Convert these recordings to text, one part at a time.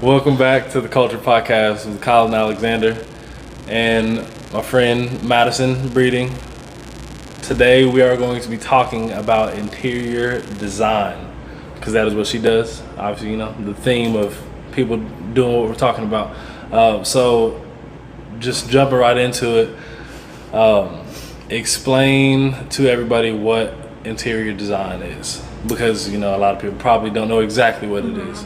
Welcome back to the Culture Podcast with Kyle and Alexander and my friend Madison Breeding. Today we are going to be talking about interior design because that is what she does. Obviously, you know, the theme of people doing what we're talking about. So just jumping right into it, explain to everybody what interior design is because, you know, a lot of people probably don't know exactly what it is.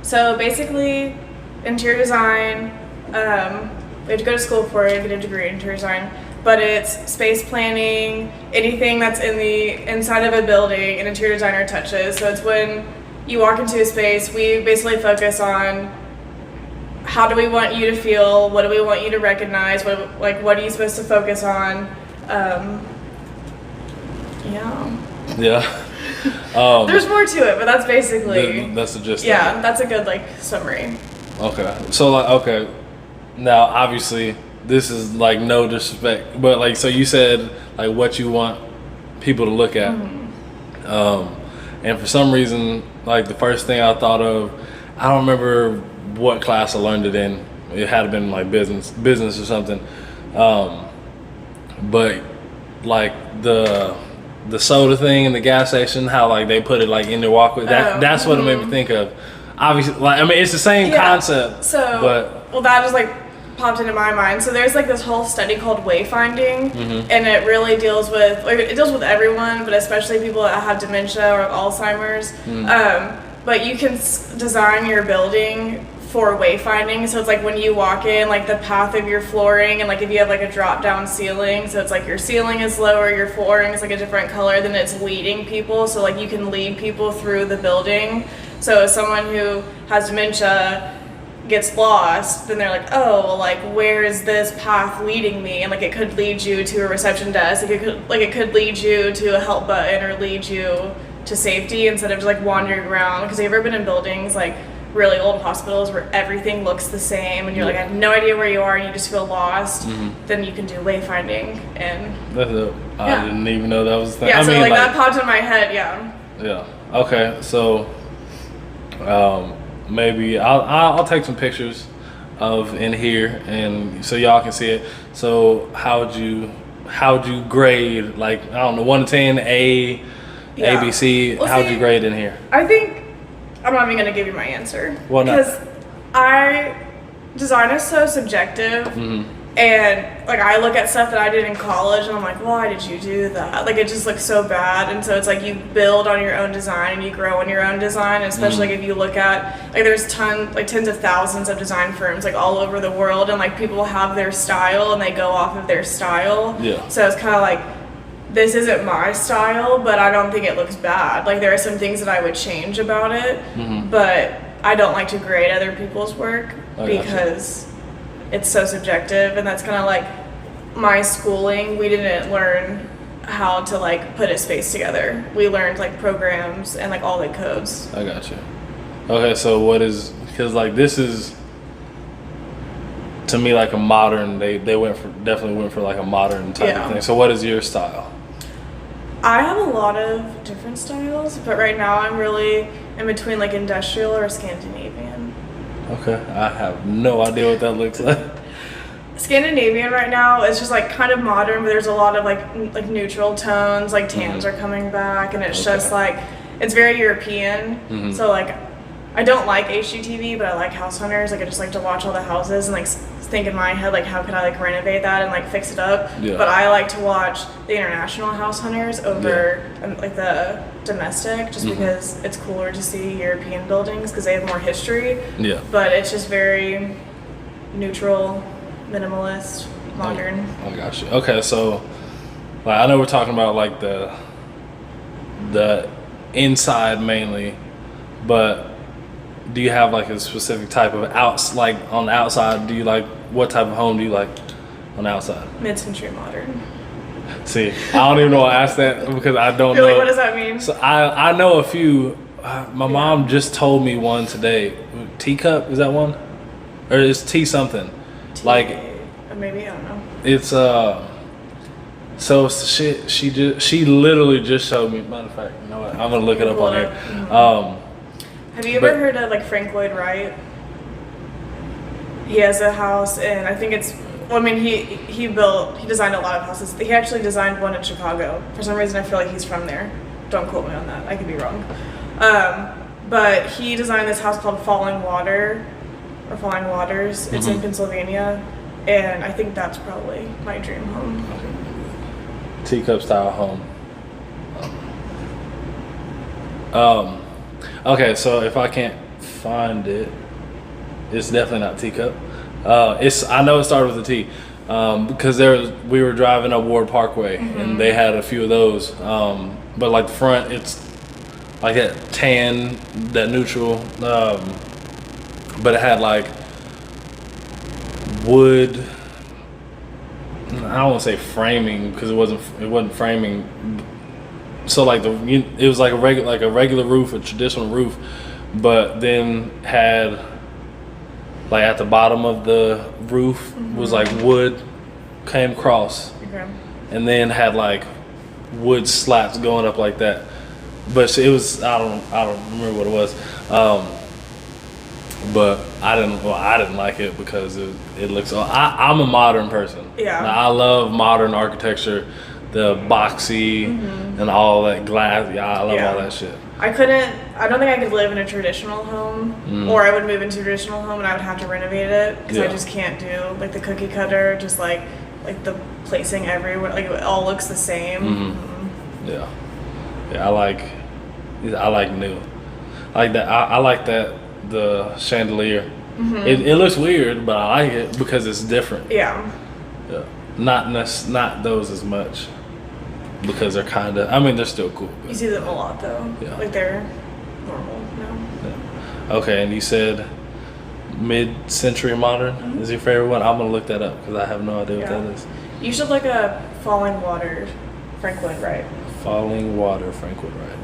So basically, interior design, we have to go to school for it, get a degree in interior design, but it's space planning, anything that's in the inside of a building, an interior designer touches. So it's when you walk into a space, we basically focus on how do we want you to feel, what do we want you to recognize, what are you supposed to focus on, Yeah. There's more to it, but that's basically that's the gist. Yeah, that's a good summary. Okay. So now obviously this is no disrespect, but so you said what you want people to look at, and for some reason the first thing I thought of, I don't remember what class I learned it in. It had to been business or something, but the soda thing in the gas station, how they put it in their walkway. That's what it made me think of. Obviously, it's the same concept. So, that just popped into my mind. So there's this whole study called wayfinding, and it really deals with everyone, but especially people that have dementia or Alzheimer's. But you can design your building for wayfinding. So it's when you walk in, the path of your flooring, and if you have a drop down ceiling, so it's your ceiling is lower, your flooring is a different color, then it's leading people. So you can lead people through the building. So if someone who has dementia gets lost, then they're where is this path leading me? And it could lead you to a reception desk. It could lead you to a help button or lead you to safety instead of just wandering around. Because have you ever been in buildings really old hospitals where everything looks the same and you're I have no idea where you are and you just feel lost? Then you can do wayfinding. And that's it. I didn't even know that was the thing. Yeah, so that popped in my head. Yeah. Okay, so maybe I'll take some pictures of in here and so y'all can see it. So how'd you grade, I don't know, 1 to 10, A, B, C? How'd you grade in here? I think I'm not even gonna give you my answer. Well, because design is so subjective, and I look at stuff that I did in college, and I'm why did you do that? It just looks so bad, and so it's you build on your own design and you grow on your own design, especially if you look at there's tens of thousands of design firms all over the world, and people have their style and they go off of their style. Yeah. So it's kind of this isn't my style, but I don't think it looks bad. There are some things that I would change about it, but I don't like to grade other people's work because it's so subjective, and that's kind of my schooling. We didn't learn how to put a space together. We learned programs and all the codes. I got you. Okay, so what is, because this is to me a modern, they definitely went for a modern type of thing. So what is your style? I have a lot of different styles, but right now I'm really in between industrial or Scandinavian. Okay, I have no idea what that looks like. Scandinavian right now is just kind of modern, but there's a lot of neutral tones, tans are coming back, and it's just it's very European. So I don't like HGTV, but I like House Hunters. I just like to watch all the houses and think in my head how could I renovate that and fix it up. Yeah. But I like to watch the international House Hunters over the domestic, just because it's cooler to see European buildings because they have more history. Yeah. But it's just very neutral, minimalist, modern. I got you. Okay, so I know we're talking about the inside mainly, but do you have a specific type of on the outside? Do you what type of home do you like on the outside? Mid-century modern. See, I don't even know why I asked that because I don't know. Really, what does that mean? So I know a few. My mom just told me one today. Teacup, is that one? Or is tea something? Maybe, I don't know. It's so she literally just showed me. Matter of fact, you know what? I'm gonna look it up on here. Have you ever heard of Frank Lloyd Wright? He has a house, and I think it's. Well, I mean, he designed a lot of houses. He actually designed one in Chicago. For some reason, I feel like he's from there. Don't quote me on that. I could be wrong. But he designed this house called Falling Water, or Falling Waters. It's in Pennsylvania, and I think that's probably my dream home. Teacup style home. Okay, so if I can't find it, it's definitely not teacup. I know it started with a T, because we were driving up Ward Parkway and they had a few of those. But like the front, it's like that tan, that neutral, but it had like wood. I don't want to say framing because it wasn't framing. So like it was like a regular roof, a traditional roof, but then had like at the bottom of the roof was like wood came across, and then had like wood slats going up like that. But it was I don't remember what it was, but I didn't like it because it looks. I'm a modern person. Yeah. Now, I love modern architecture, the boxy and all that glass. Yeah, I love all that shit. I don't think I could live in a traditional home, or I would move into a traditional home and I would have to renovate it because I just can't do like the cookie cutter, just like the placing everywhere, like it all looks the same. Yeah, I like new. I like that. I like that the chandelier. It looks weird, but I like it because it's different. Yeah. Not those as much because they're kind of. I mean, they're still cool. You see them a lot though. Yeah. Like they're normal now. Yeah. Okay, and you said mid-century modern is your favorite one. I'm gonna look that up because I have no idea what that is. You should look up Falling Water, Frank Lloyd Wright. Falling Water, Frank Lloyd Wright.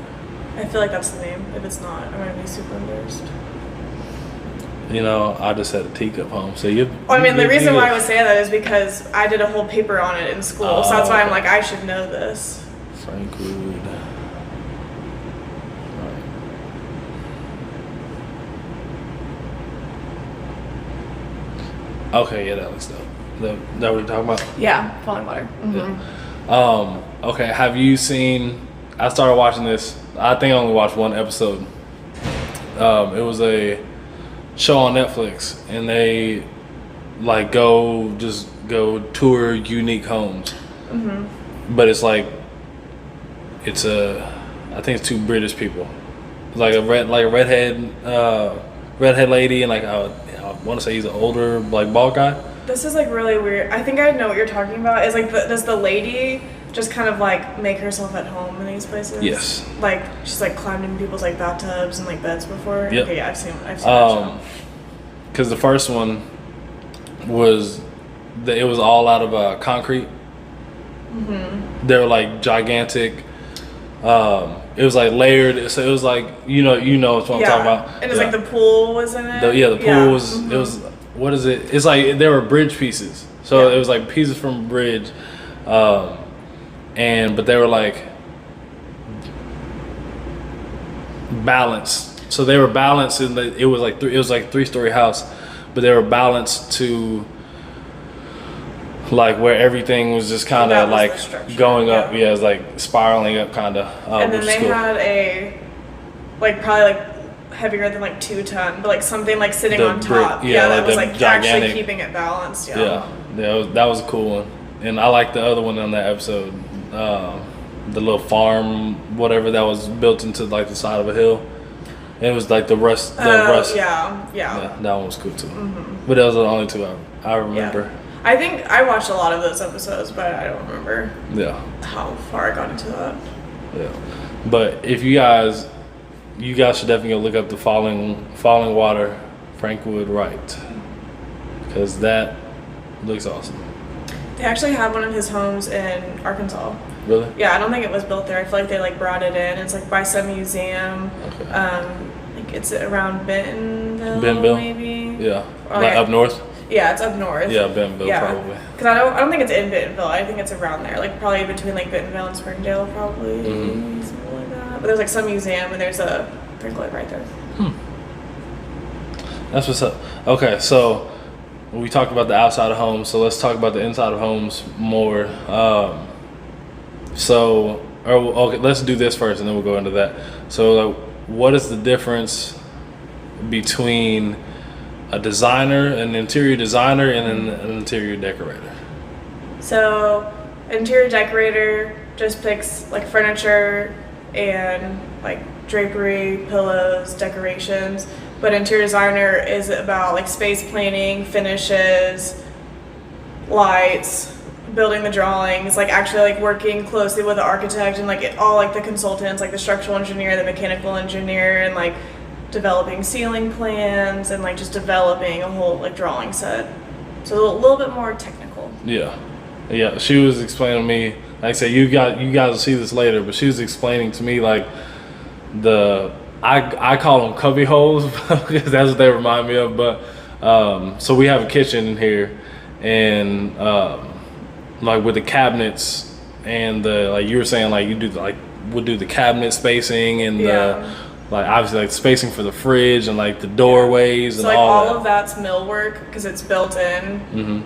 I feel like that's the name. If it's not, I'm gonna be super embarrassed. You know, I just had a teacup home, so you. Well, I mean, the reason why I was saying that is because I did a whole paper on it in school, so that's why I'm like, I should know this. Frank Lloyd. Okay, yeah, that looks dope. That what you're talking about? Yeah, Falling Water. Yeah. Okay, have you seen? I started watching this. I think I only watched one episode. It was a show on Netflix, and they like go tour unique homes. But it's like I think it's two British people, like a redhead lady, and like I want to say he's an older like bald guy. This is like really weird. I think I know what you're talking about. Is like does the lady just kind of like make herself at home in these places? Yes. Like she's like climbed in people's like bathtubs and like beds before. Yep. Okay, yeah, I've seen that show. Because the first one was it was all out of concrete. They were like gigantic. It was like layered, so it was like you know what I'm talking about. And it's like the pool was in it. The pool was. It was. What is it? It's like there were bridge pieces. So it was like pieces from a bridge, but they were like balanced. So they were balanced, and it was like 3-story house, but they were balanced to like where everything was just kind of like going up. Yeah, it was like spiraling up, kind of. And then they had a probably heavier than 2 ton, but something sitting on top. That was gigantic. Actually keeping it balanced. Yeah, that was a cool one. And I like the other one on that episode, the little farm, whatever that was built into the side of a hill. And it was like the rust. Yeah, that one was cool too. But those are the only two I remember. Yeah. I think I watched a lot of those episodes, but I don't remember. Yeah. How far I got into that. Yeah, but if you guys should definitely go look up the Falling Water, Frank Lloyd Wright, because that looks awesome. They actually have one of his homes in Arkansas. Really? Yeah, I don't think it was built there. I feel like they brought it in. It's by some museum. Okay. It's around Bentonville, maybe. Yeah. Up north. Yeah, it's up north. Yeah, Bentonville probably. Because I don't think it's in Bentonville. I think it's around there, probably between Bentonville and Springdale, probably something like that. But there's some museum and there's a Frank Lloyd right there. That's what's up. Okay, so we talked about the outside of homes, so let's talk about the inside of homes more. Okay, let's do this first, and then we'll go into that. So, like, what is the difference between a designer, an interior designer, and an interior decorator? So, interior decorator just picks like furniture and like drapery, pillows, decorations. But interior designer is about like space planning, finishes, lights, building the drawings, like actually like working closely with the architect and like all like the consultants, like the structural engineer, the mechanical engineer, and like developing ceiling plans and like just developing a whole like drawing set. So a little bit more technical. Yeah. She was explaining to me, like I said, you guys will see this later, but she was explaining to me like I call them cubby holes because that's what they remind me of. But so we have a kitchen in here, and like with the cabinets and the, like you were saying, like you do we'll do the cabinet spacing and the, like obviously like spacing for the fridge and like the doorways and so like all that. Of that's millwork because it's built in,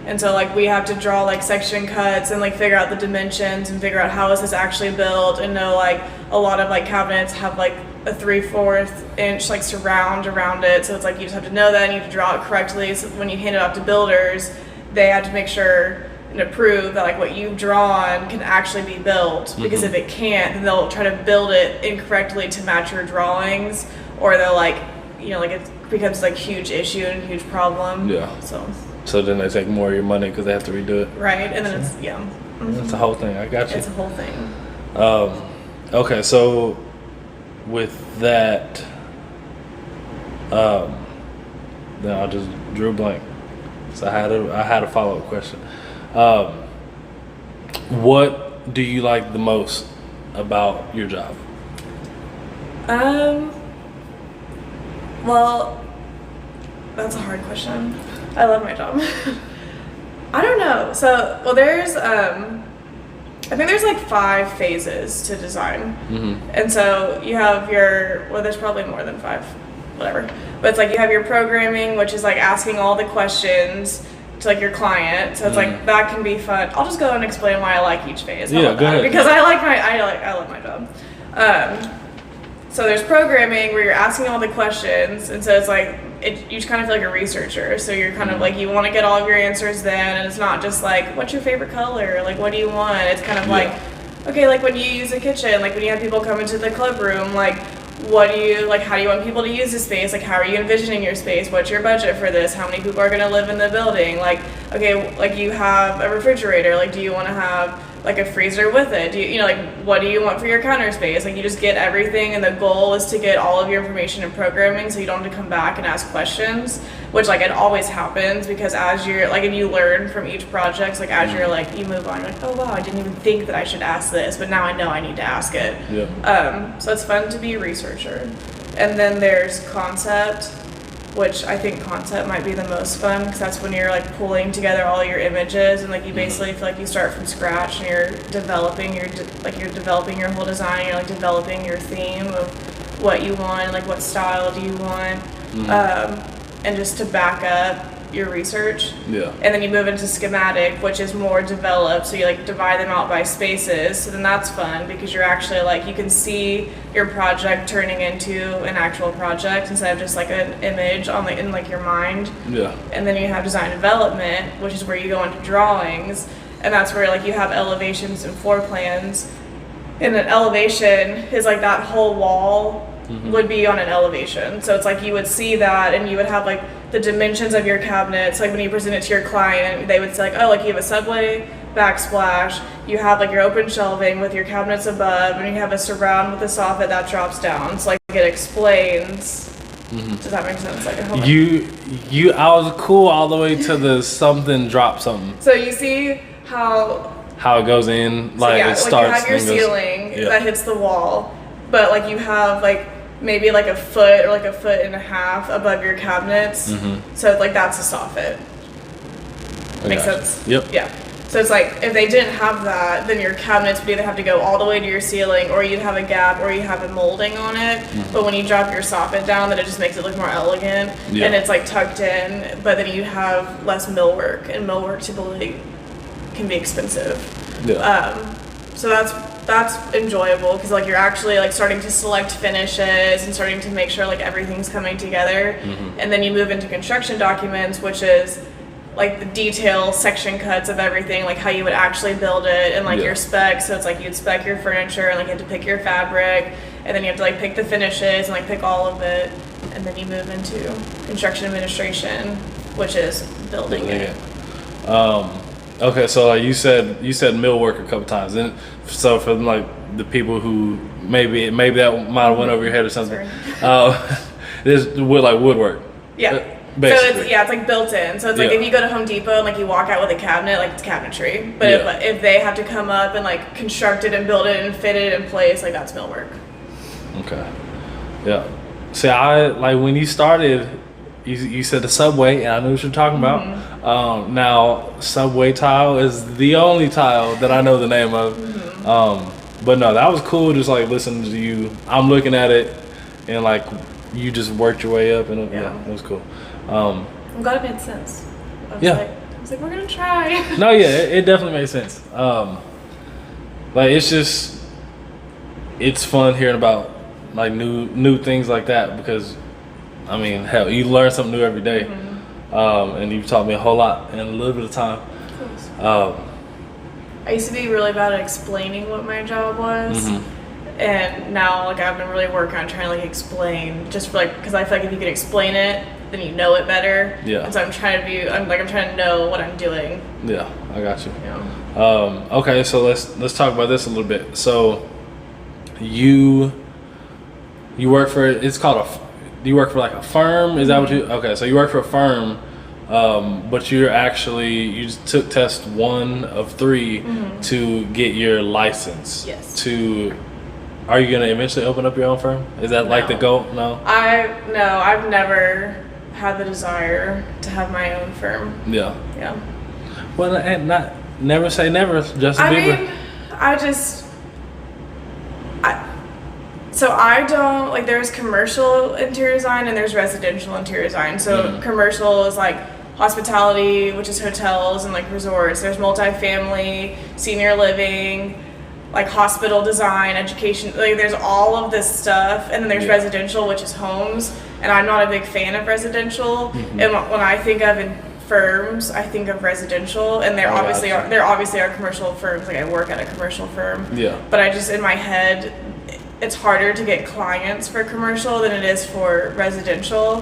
and so like we have to draw like section cuts and like figure out the dimensions and figure out how is this actually built, and know like a lot of like cabinets have like a 3/4 inch like surround around it, so it's like you just have to know that and you have to draw it correctly, so when you hand it off to builders they have to make sure and approve that like what you've drawn can actually be built, because if it can't, then they'll try to build it incorrectly to match your drawings, or they'll like, you know, like it becomes like huge issue and huge problem. So then they take more of your money because they have to redo it, right? And then it's it's a whole thing. I got you. It's a whole thing. Okay, so with that, then I just drew a blank. So I had a follow-up question. What do you like the most about your job? Well, that's a hard question. I love my job. I don't know. So, well, there's I think there's like 5 phases to design. And so you have there's probably more than 5, whatever. But it's like you have your programming, which is like asking all the questions to like your client. So it's like that can be fun. I'll just go and explain why I like each phase. Yeah, go ahead. Because I love my job. So there's programming where you're asking all the questions, and so it's like you just kind of feel like a researcher. So you're kind of like, you want to get all of your answers then, and it's not just like, what's your favorite color? Like, what do you want? It's kind of like, okay, like when you use a kitchen, like when you have people come into the club room, like what do you like? How do you want people to use the space? Like, how are you envisioning your space? What's your budget for this? How many people are going to live in the building? Like, okay, like you have a refrigerator. Like, do you want to have like a freezer with it? Do you know, like, what do you want for your counter space? Like, you just get everything, and the goal is to get all of your information and programming, so you don't have to come back and ask questions, which like it always happens, because as you're like, and you learn from each project, like as you're like, you move on, you're like, oh wow, I didn't even think that I should ask this, but now I know I need to ask it. So it's fun to be a researcher. And then there's concept, which I think concept might be the most fun, because that's when you're like pulling together all your images, and like you basically feel like you start from scratch and you're developing your whole design. You're like developing your theme of what you want, like what style do you want, and just to back up your research. And then you move into schematic, which is more developed, so you like divide them out by spaces. So then that's fun, because you're actually like, you can see your project turning into an actual project instead of just like an image on like in like your mind. And then you have design development, which is where you go into drawings, and that's where like you have elevations and floor plans. And an elevation is like that whole wall would be on an elevation. So it's like you would see that, and you would have like the dimensions of your cabinets. Like when you present it to your client, they would say like, oh, like you have a subway backsplash, you have like your open shelving with your cabinets above, and you have a surround with a soffit that drops down. So like it explains. Does that make sense? Like I was cool all the way to the something drop something. So you see how it goes in, like it starts. Like you have your ceiling that hits the wall, but like you have like maybe like a foot or like a foot and a half above your cabinets. So like that's a soffit. Makes sense? Yep. Yeah. So it's like, if they didn't have that, then your cabinets would either have to go all the way to your ceiling, or you'd have a gap, or you have a molding on it. But when you drop your soffit down, then it just makes it look more elegant, and it's like tucked in, but then you have less millwork, and millwork typically can be expensive. So that's enjoyable, because like you're actually like starting to select finishes and starting to make sure like everything's coming together. And then you move into construction documents, which is like the detail section cuts of everything, like how you would actually build it, and like your specs. So it's like you'd spec your furniture, and like you have to pick your fabric, and then you have to like pick the finishes and like pick all of it, and then you move into construction administration, which is building it. Okay, so you said millwork a couple times, and so for like the people who maybe that might have went over your head or something, this wood like woodwork. Yeah. Basically. So it's like built in. So it's like if you go to Home Depot and like you walk out with a cabinet, like it's cabinetry. But if they have to come up and like construct it and build it and fit it in place, like that's millwork. Okay. Yeah. See, I like when you started, you said the subway, and I knew what you're talking about. Now, subway tile is the only tile that I know the name of. But no, that was cool. Just like listening to you, I'm looking at it, and like you just worked your way up, and it was cool. I'm glad it made sense. I was like, we're gonna try. No, it definitely made sense. Like it's fun hearing about like new things like that, because I mean, hell, you learn something new every day. And you've taught me a whole lot in a little bit of time. I used to be really bad at explaining what my job was. And now, like, I've been really working on trying to like explain, just for like, because I feel like if you can explain it, then you know it better. And so I'm trying to know what I'm doing. Yeah, I got you. Okay, so let's talk about this a little bit. So you work for, it's called you work for like a firm? Is that what you? Okay, so you work for a firm, but you just took test 1 of 3 to get your license. Yes. Are you gonna eventually open up your own firm? Is that like the goal? No. I've never had the desire to have my own firm. Yeah. Well, and not never say never. Justin Bieber. So I don't like. There's commercial interior design and there's residential interior design. So commercial is like hospitality, which is hotels and like resorts. There's multifamily, senior living, like hospital design, education. Like there's all of this stuff, and then there's residential, which is homes. And I'm not a big fan of residential. And when I think of in firms, I think of residential, and there obviously are commercial firms. Like I work at a commercial firm. But I just, in my head, it's harder to get clients for commercial than it is for residential.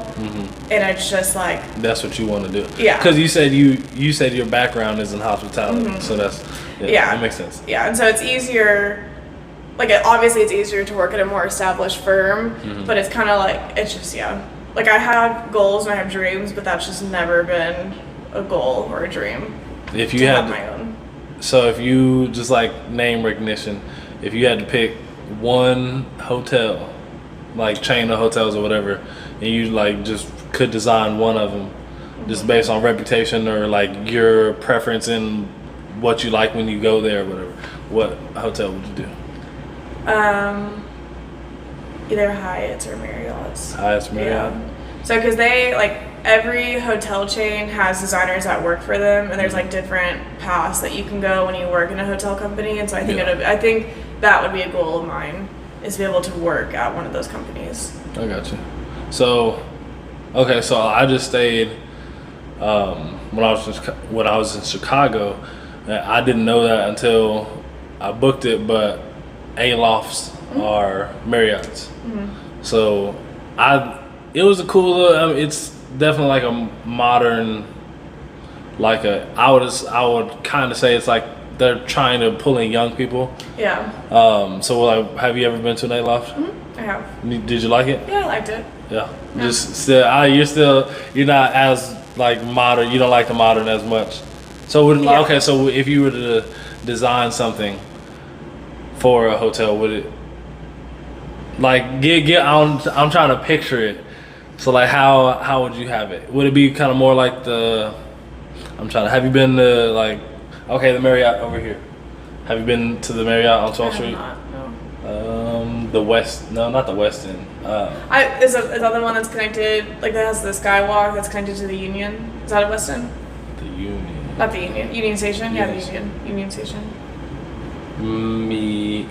And it's just like, that's what you want to do. Because you said your background is in hospitality, so that makes sense. And so it's easier. Like obviously it's easier to work at a more established firm, but it's kind of like, it's just like I have goals and I have dreams, but that's just never been a goal or a dream. If you had my own. So if you just like name recognition, if you had to pick one hotel, like chain of hotels or whatever, and you like just could design one of them, just based on reputation or like your preference in what you like when you go there or whatever, what hotel would you do? Either Hyatt's or Marriott's. Hyatt's, Marriott. So because they like every hotel chain has designers that work for them, and there's like different paths that you can go when you work in a hotel company. And so I think I think that would be a goal of mine, is to be able to work at one of those companies. I got you. So, okay, so I just stayed when I was in Chicago. I didn't know that until I booked it, but A-lofts are Marriott's. So it was a cool. It's definitely like a modern, like I would kind of say it's like they're trying to pull in young people. So like, have you ever been to an A-loft? I have. Did you like it? Yeah, I liked it. Just still you're not as like modern. You don't like the modern as much. So okay, so if you were to design something for a hotel, would it like I'm trying to picture it. So like how would you have it? Would it be kind of more like have you been to like Okay, the Marriott over here. Have you been to the Marriott on 12th Street? Not, no. The West. No, not the West End. Is that the one that's connected? Like that has the skywalk that's connected to the Union? Is that a West End? The Union. Not the Union. Union Station. Yes. Yeah, the Union Station.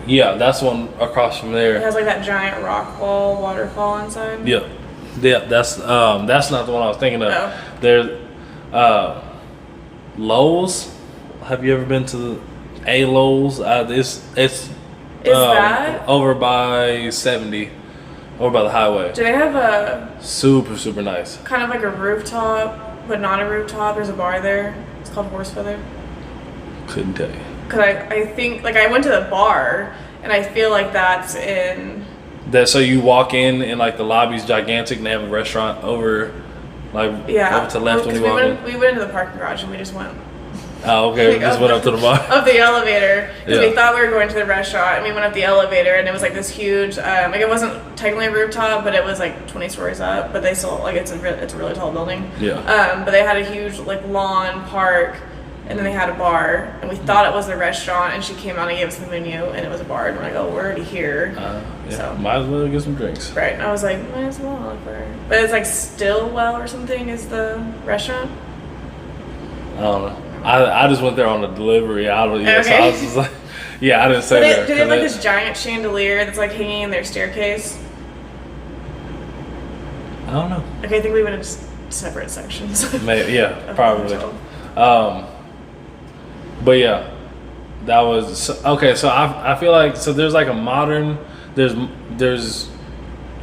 Yeah, that's one across from It there. has like that giant rock wall waterfall inside. Yeah, that's not the one I was thinking of. Oh. There's Lowe's. Have you ever been to a Lowe's? It's Is that over by 70, over by the highway. Do they have a Super nice. kind of like a rooftop, but not a rooftop? There's a bar there. It's called Horse Feather. Couldn't tell you. Cause I think like I went to the bar and I feel like that's in. So you walk in and like the lobby's gigantic and they have a restaurant over, like over to the left when you walk in. We went into the parking garage and we just went. Oh, okay. We just went up to the bar. Up the elevator because Yeah. we thought we were going to the restaurant and we went up the elevator and it was like this huge like it wasn't technically a rooftop but it was like 20 stories up, but they still like it's a really tall building. Yeah. But they had a huge like lawn park and then they had a bar and we thought it was the restaurant and she came out and gave us the menu and it was a bar and we're like, oh, we're already here. Yeah. So. Might as well get some drinks. Right. And I was like, might as well. But it's like Stillwell or something is the restaurant. I don't know. I just went there on a delivery. I don't. Yeah, Okay. so I was just like, yeah, I didn't say that. Do they have like this giant chandelier that's like hanging in their staircase? I don't know. Okay, I think we went in just separate sections. Maybe, yeah, of the probably. hotel. But yeah, that was okay. So I feel like there's like a modern, there's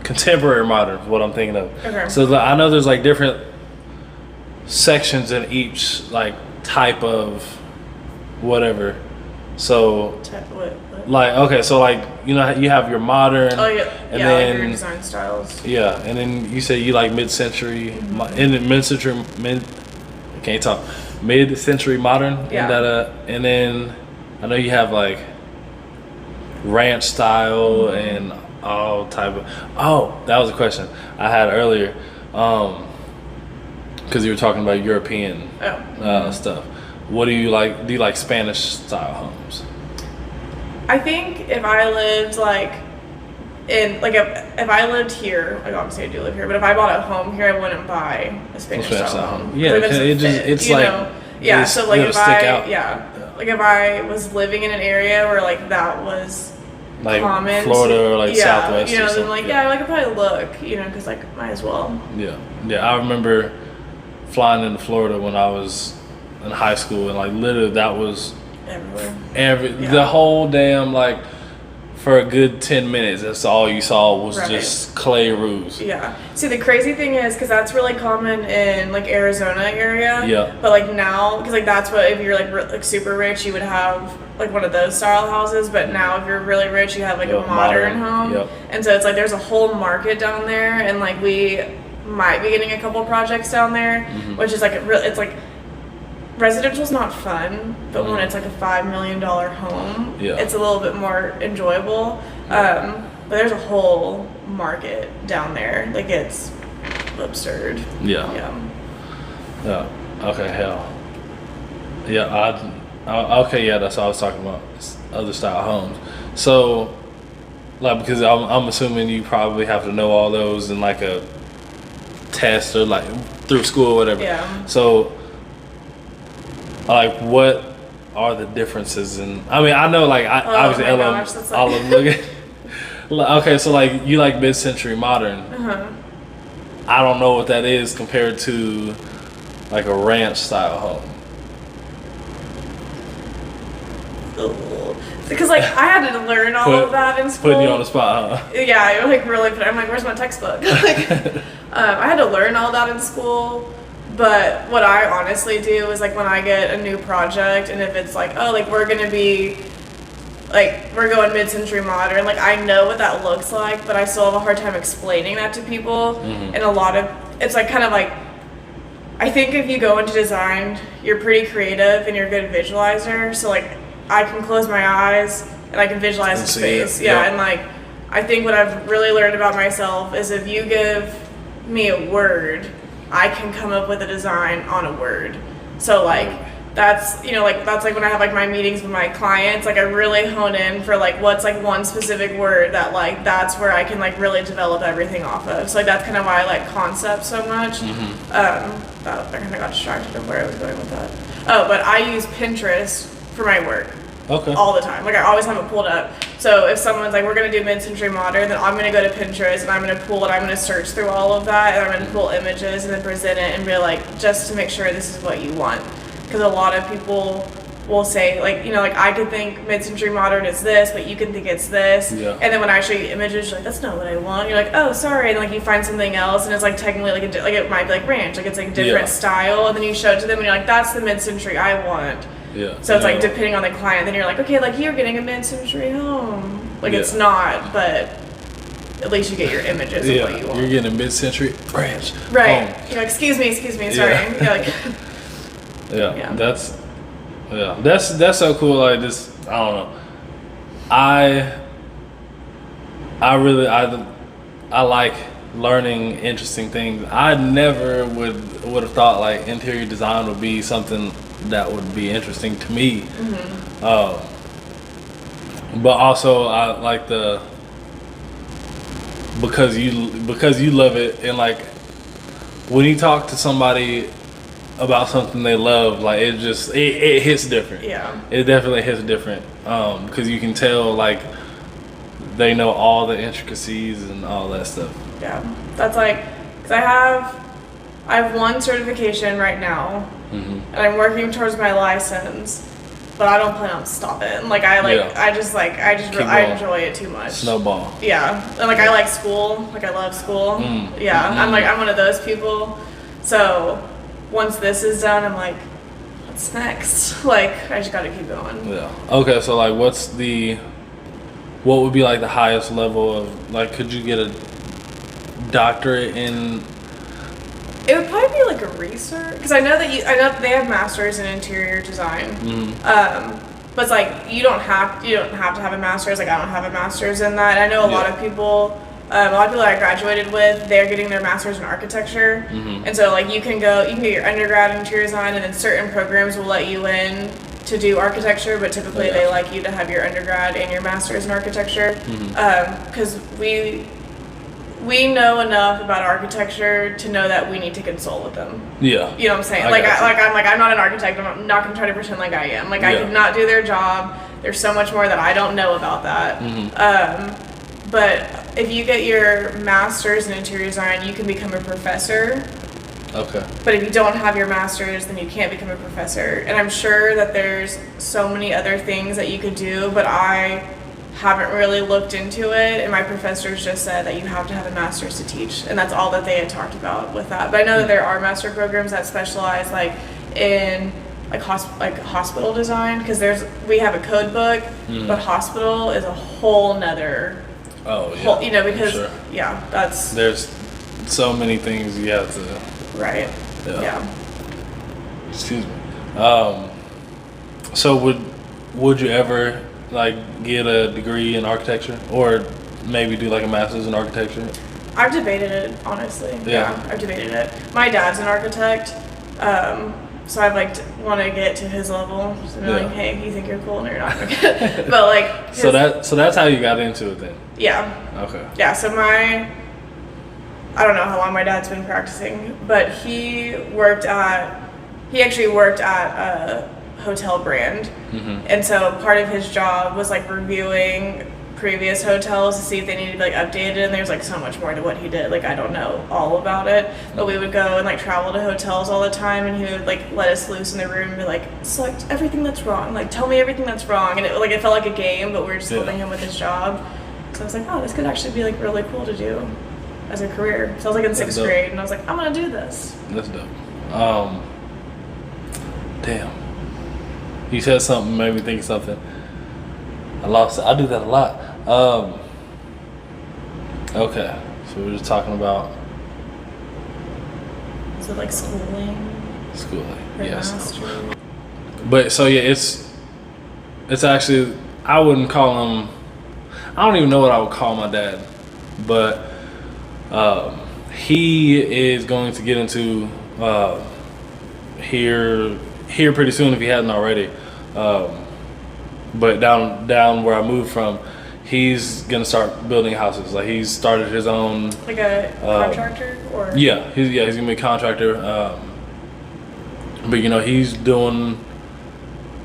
contemporary modern. Is what I'm thinking of. Okay. So I know there's like different sections in each like type of whatever. So What? like okay, so like you know you have your modern. Oh yeah, and yeah, then like your design styles. yeah, and then you say you like mid-century, in the mid-century, I can't talk, mid-century modern. Yeah. And then I know you have like ranch style and all type of. Oh, that was a question I had earlier, because you were talking about European stuff. What do you like? Do you like Spanish style homes? I think if I lived like in like if I lived here, like obviously I do live here, but if I bought a home here, I wouldn't buy a Spanish style home. Yeah, Like, it just fit, it's you like know? Yeah. So like it'll if stick I out. like if I was living in an area where like that was like common, Florida or like Southwest, you know, or then something. like I could probably look, you know, because like might as well. Yeah. I remember flying into Florida when I was in high school, and like literally that was Everywhere. the whole damn like for a good 10 minutes. That's all you saw was Right. just clay roofs. Yeah. See, the crazy thing is, because that's really common in like Arizona area. Yeah. But like now, because like that's what if you're like super rich, you would have like one of those style houses. But now, if you're really rich, you have like a modern home. Yep. And so it's like there's a whole market down there, and like we might be getting a couple projects down there, which is like it's like. Residential's not fun, but when it's like a $5 million home, it's a little bit more enjoyable. But there's a whole market down there. Like it's absurd. Yeah. Okay. Hell. Yeah. Okay. Yeah. That's what I was talking about. Other style homes. So, like, because I'm assuming you probably have to know all those in like a test or like through school or whatever. Yeah. So. Like, what are the differences in? I mean, I know, like, obviously, all of looking. Okay, so like, you like mid-century modern. I don't know what that is compared to like a ranch style home. Because like I had to learn all of that in school. Putting you on the spot, huh? Yeah, you're like really. I'm like, where's my textbook? Like, I had to learn all that in school. But what I honestly do is like when I get a new project and if it's like, oh, like we're gonna be like we're going mid-century modern, like I know what that looks like, but I still have a hard time explaining that to people. And a lot of it's like kind of like I think if you go into design, you're pretty creative and you're a good visualizer. So like I can close my eyes and I can visualize the space. Yeah, and like I think what I've really learned about myself is if you give me a word, I can come up with a design on a word. So like that's, you know, like that's like when I have like my meetings with my clients, like I really hone in for like what's like one specific word that like that's where I can like really develop everything off of. So like that's kind of why I like concept so much. I kind of got distracted of where I was going with that. Oh, but I use Pinterest for my work. Okay. All the time. Like I always have it pulled up. So if someone's like, we're gonna do mid-century modern, then I'm gonna go to Pinterest and I'm gonna pull it. I'm gonna search through all of that and I'm gonna pull images and then present it and be like, just to make sure this is what you want. Because a lot of people will say like, you know, like I could think mid-century modern is this, but you can think it's this. Yeah. And then when I show you images, you're like, that's not what I want. You're like, oh, sorry. And like you find something else and it's like technically like like it might be like ranch, like it's like different style. And then you show it to them and you're like, that's the mid-century I want. Yeah. So it's like depending on the client, then you're like, okay, like you're getting a mid-century home. Like it's not, but at least you get your images of what you want. You're getting a mid-century ranch. Right. Home. You're like, excuse me, sorry. You're like, that's so cool. Like this, I don't know. I like learning interesting things. I never would have thought like interior design would be something that would be interesting to me. But also I like because you love it, and like when you talk to somebody about something they love, like it hits different. It definitely hits different, because you can tell like they know all the intricacies and all that stuff. That's like, because I have one certification right now, and I'm working towards my license, but I don't plan on stopping. Like I enjoy it too much. Snowball. And like I like school. Like I love school. I'm one of those people. So once this is done, I'm like, what's next? Like I just gotta keep going. Okay, so like what would be like the highest level of, like, could you get a doctorate in? It would probably be like a research, because I know they have masters in interior design. But it's like you don't have to have a master's. Like I don't have a master's in that. I know a lot of people I graduated with, they're getting their master's in architecture, and so like you can get your undergrad in interior design, and then certain programs will let you in to do architecture, but typically they like you to have your undergrad and your master's in architecture, because we know enough about architecture to know that we need to consult with them. You know what I'm saying? I'm not an architect. I'm not going to try to pretend like I am. Like I could not do their job. There's so much more that I don't know about that. But if you get your master's in interior design, you can become a professor. Okay. But if you don't have your master's, then you can't become a professor. And I'm sure that there's so many other things that you could do, but I haven't really looked into it. And my professors just said that you have to have a master's to teach, and that's all that they had talked about with that. But I know that there are master programs that specialize like in like hospital design, because we have a code book, but hospital is a whole nother. Because there's so many things you have to. Right. Excuse me. So would you ever like get a degree in architecture, or maybe do like a master's in architecture? I've debated it, honestly. I've debated it. My dad's an architect, so I'd like to want to get to his level. So be like, hey, you think you're cool? No, you're not. But like. So that's how you got into it then. Okay. So I don't know how long my dad's been practicing, but he actually worked at a hotel brand, and so part of his job was like reviewing previous hotels to see if they needed to be like updated, and there's like so much more to what he did. Like I don't know all about it, but we would go and like travel to hotels all the time, and he would like let us loose in the room and be like, select everything that's wrong, like tell me everything that's wrong, and it felt like a game, but we were just helping him with his job. So I was like, oh, this could actually be like really cool to do as a career. So I was like in sixth grade, and I was like, I'm gonna do this. That's dope. Damn. You said something, made me think of something. I lost it. I do that a lot. Okay. So we're just talking about. Is it like schooling? Yes. But so it's actually, I wouldn't call him. I don't even know what I would call my dad, but he is going to get into here here pretty soon if he hasn't already. But down where I moved from, he's gonna start building houses. Like he's started his own. Like a contractor, or Yeah, he's gonna be a contractor. But you know, he's doing.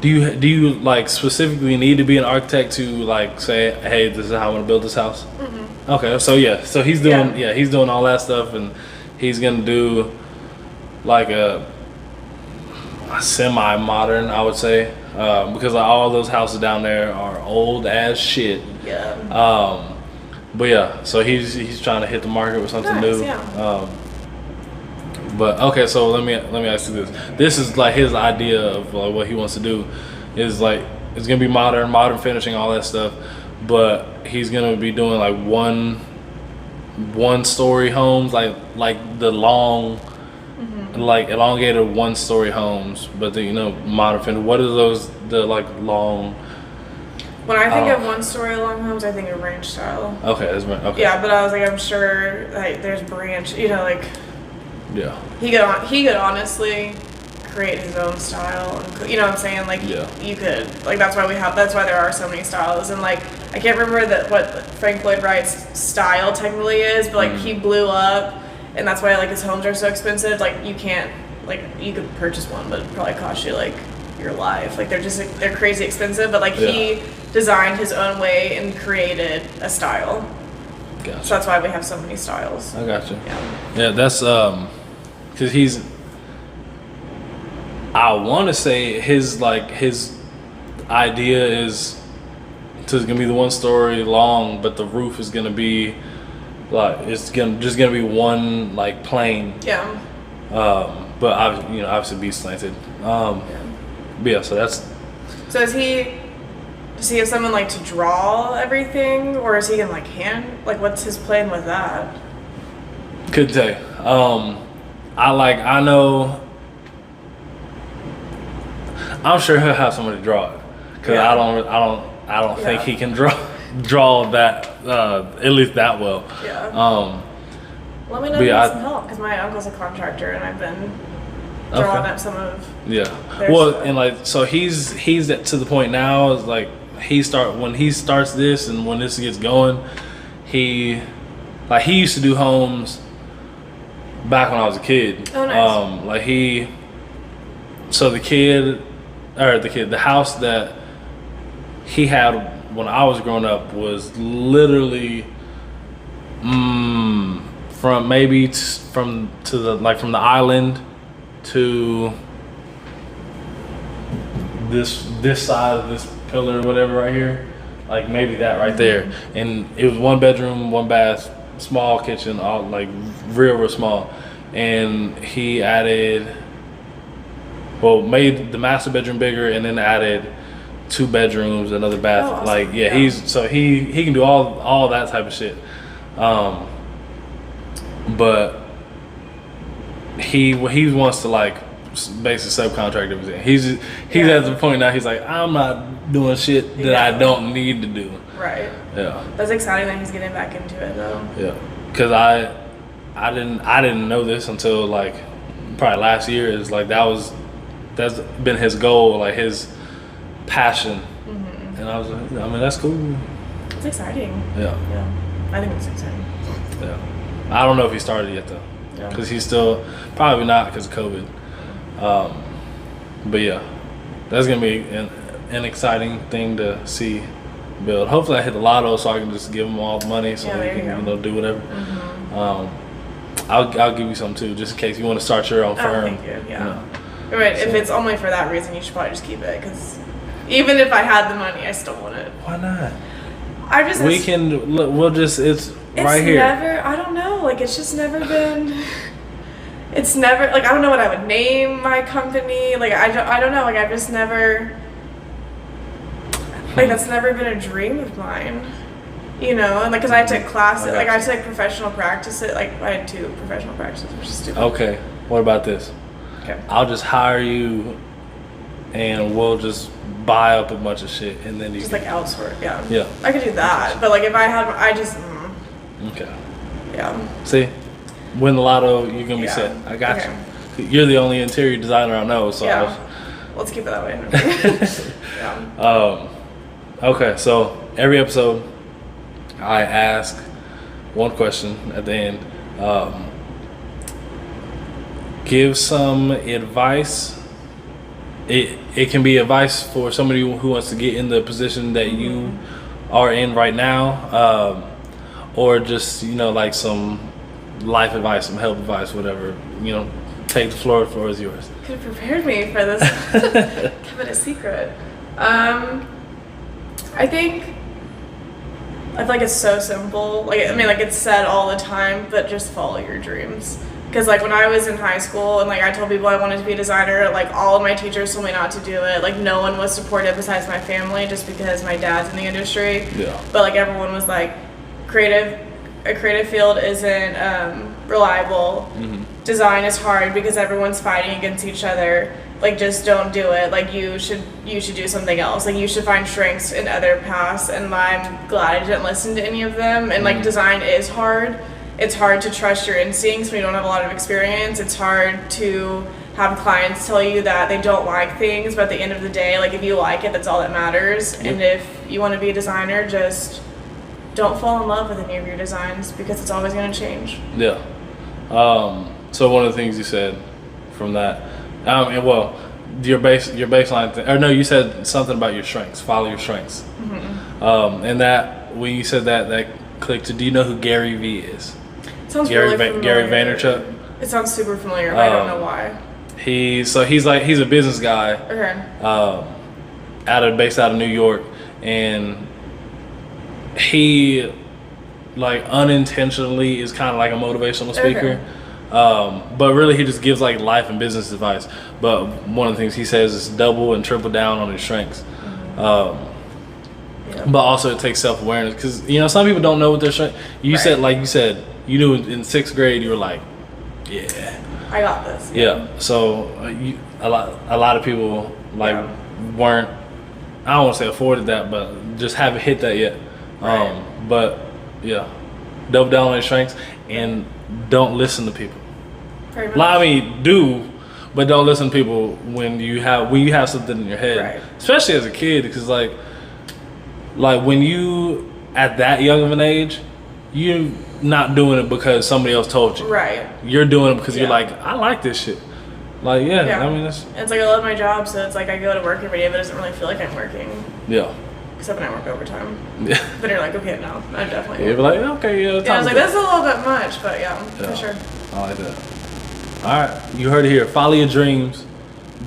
Do you like specifically need to be an architect to like say, hey, this is how I'm gonna build this house? Mm-hmm. Okay, so he's doing he's doing all that stuff, and he's gonna do like a semi-modern, I would say, because all those houses down there are old as shit. Yeah. But yeah, so he's trying to hit the market with something new. Yeah. But okay, so let me ask you this. This is like his idea of like what he wants to do is like it's gonna be modern finishing, all that stuff. But he's gonna be doing like one story homes, like the long. Like elongated 1-story homes, but the modern finish. What are those? The like long. When I think of 1-story long homes, I think of ranch style. Okay, that's right. Okay. Yeah, but I was like, I'm sure like there's branch. Like. Yeah. He could honestly create his own style. And, you know what I'm saying? Like you could like that's why there are so many styles, and like I can't remember what Frank Lloyd Wright's style technically is, but like he blew up. And that's why like his homes are so expensive. Like you can't you could purchase one, but it'd probably cost you like your life. Like they're crazy expensive. But like he designed his own way and created a style. Gotcha. So that's why we have so many styles. I gotcha. Yeah, that's because he's. I want to say his idea is gonna be the 1-story long, but the roof is gonna be. Like it's just gonna be one like plane. Yeah. But obviously be slanted. But yeah, so that's. So does he have someone like to draw everything, or is he gonna like hand? Like, what's his plan with that? Couldn't tell you. I know. I'm sure he'll have somebody draw it, because I don't think he can draw that at least that well. Yeah. Let me know if you need some help, because my uncle's a contractor and I've been drawing up some of their stuff. And like so he's to the point now is like when he starts this and when this gets going, he used to do homes back when I was a kid. Oh, nice. The house that he had when I was growing up was literally from the island to this side of this pillar or whatever right here, like maybe that right there, and it was 1 bedroom, 1 bath, small kitchen, all like real small, and he made the master bedroom bigger and then added 2 bedrooms, another bath. Oh, awesome. Like he can do all that type of shit. But he wants to like basically subcontract everything. He's at the point now. He's like, I'm not doing shit that I don't need to do. Right. Yeah. That's exciting that he's getting back into it though. Yeah. Because I didn't know this until like probably last year. Is like that's been his goal, like his passion. And I was like, that's cool. It's exciting. Yeah. I think it's exciting. Yeah. I don't know if he started yet though, because he's still probably not because of COVID. But yeah, that's gonna be an exciting thing to see build. Hopefully, I hit the lotto so I can just give him all the money so he can do whatever. I'll give you some too, just in case you want to start your own firm. Thank you. Yeah. Right. So, if it's only for that reason, you should probably just keep it, because even if I had the money, I still want it. Why not? It's right here. I don't know. Like, it's just never been. It's never like I don't know what I would name my company. Like I don't know. Like I've just never. Like that's never been a dream of mine. And like because I took classes, like I took professional practice. Like I had 2 professional practices, which is stupid. Okay. What about this? Okay. I'll just hire you, and we'll just buy up a bunch of shit, and then you just like outsource. Yeah. Yeah. I could do that, but like if I had, Okay. Yeah. See, win the lotto, you're gonna be set. I got you. You're the only interior designer I know, so let's keep it that way. Yeah. Okay, so every episode, I ask one question at the end. Give some advice. It can be advice for somebody who wants to get in the position that you are in right now, or just, you know, like some life advice, some health advice, whatever. You know, take the floor is yours. Could have prepared me for this. Kept it a secret. I feel like it's so simple. Like, I mean, like, it's said all the time, but just follow your dreams. Because, like, when I was in high school and, like, I told people I wanted to be a designer, like, all of my teachers told me not to do it. Like, no one was supportive besides my family, just because my dad's in the industry. Yeah. But, like, everyone was like, a creative field isn't reliable. Design is hard because everyone's fighting against each other. Like, just don't do it. Like, you should do something else. Like, you should find strengths in other paths. And I'm glad I didn't listen to any of them. And, like, design is hard. It's hard to trust your instincts when you don't have a lot of experience. It's hard to have clients tell you that they don't like things, but at the end of the day, like, if you like it, that's all that matters. Yep. And if you want to be a designer, just don't fall in love with any of your designs, because it's always going to change. Yeah. So one of the things you said from that, and well, your baseline thing, or no, you said something about your strengths. Follow your strengths. And that, when you said that clicked. Do you know who Gary Vee is? Sounds really familiar. Gary Vaynerchuk. It sounds super familiar, but I don't know why. He's a business guy. Okay. Based out of New York, and he, like, unintentionally is kind of like a motivational speaker. But really he just gives, like, life and business advice. But one of the things he says is double and triple down on his strengths. But also it takes self-awareness, because, you know, some people don't know what their strengths. You said you knew in 6th grade, you were like, yeah, I got this. Yeah. So a lot of people, like, weren't, I don't want to say afforded that, but just haven't hit that yet. But yeah, double down on your strengths and don't listen to people. Very much. Like, I mean, do, but don't listen to people when you have something in your head, especially as a kid, because like when you at that young of an age, you're not doing it because somebody else told you. Right. You're doing it because you're like, I like this shit. Like, I mean, it's like, I love my job, so it's like I go to work every day, but it doesn't really feel like I'm working. Yeah. Except when I work overtime. Yeah. But you're like, okay, no, I definitely. You're like, okay, I was like, that's a little bit much, but for sure. I like that. All right, you heard it here. Follow your dreams.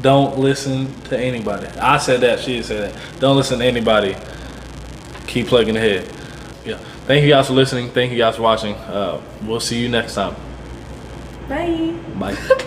Don't listen to anybody. I said that. She said that. Don't listen to anybody. Keep plugging ahead. Yeah. Thank you guys for listening. Thank you guys for watching. We'll see you next time. Bye. Bye.